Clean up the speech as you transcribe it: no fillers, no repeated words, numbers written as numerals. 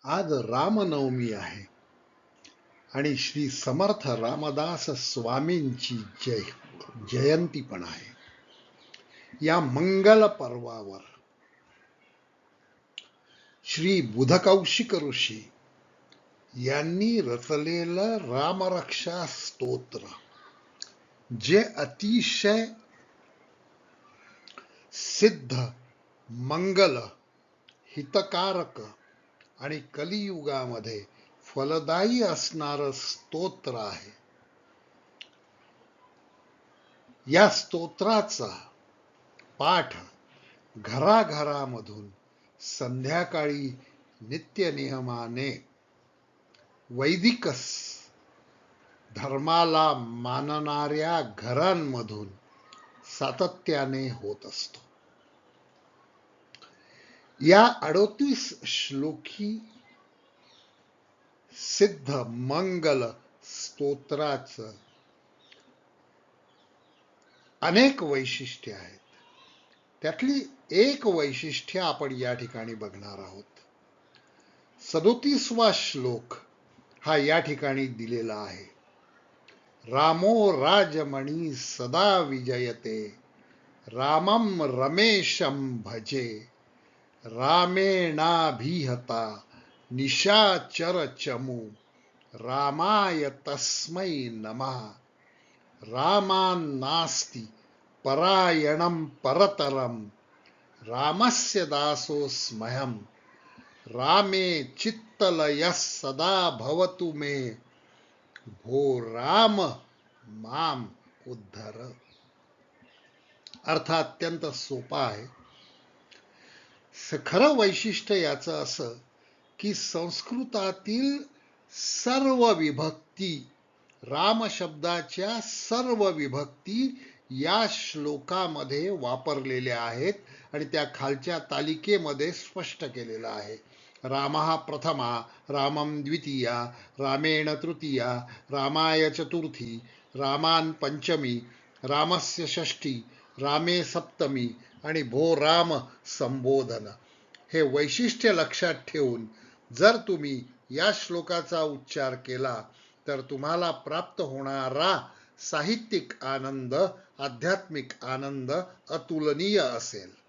आज रामनवमी आहे आणि श्री समर्थ रामदास स्वामींची जयंती पण आहे. या मंगल पर्वावर श्री बुधकौशिक ऋषी यांनी रचलेलं रामरक्षा स्तोत्र, जे अतिशय सिद्ध, मंगल, हितकारक आणि कलियुगामध्ये फलदायी असणारं स्तोत्र आहे. या स्तोत्राचा पाठ घराघरामधून संध्याकाळी नित्यनियमाने वैदिक धर्माला मानणाऱ्या घरांमधून सातत्याने होत असतो. या 38 श्लोकी सिद्ध मंगल स्तोत्राचं अनेक वैशिष्ट्ये आहेत. त्यातली एक वैशिष्ट्य आपण या ठिकाणी बघणार आहोत. 37वा श्लोक हा या ठिकाणी दिलेला आहे. रामो राजमणी सदा विजयते, रामम रमेशम भजे, रामेणाभिहता निशाचर चमू, रामाय तस्मै नमः, रामान्नास्ति परायणं परतरं, रामस्य दासोऽस्म्यहं, रामे चित्तलयः सदा भवतु मे, भो राम माम उद्धर. अर्थ अत्यंत सोपा आहे. खरं वैशिष्ट्य याचं असं की संस्कृतातील सर्व विभक्ती, राम शब्दाच्या सर्व विभक्ती या श्लोकामध्ये वापरलेल्या आहेत आणि त्या खालच्या तालिकेमध्ये स्पष्ट केलेलं आहे. रामः प्रथमा, रामं द्वितीया, रामेण तृतीया, रामाय चतुर्थी, रामान् पंचमी, रामस्य षष्ठी, रामे सप्तमी आणि भो राम संबोधन. हे वैशिष्ट्य लक्षात ठेवून जर तुम्ही या श्लोकाचा उच्चार केला तर तुम्हाला प्राप्त होणारा साहित्यिक आनंद, आध्यात्मिक आनंद अतुलनीय असेल.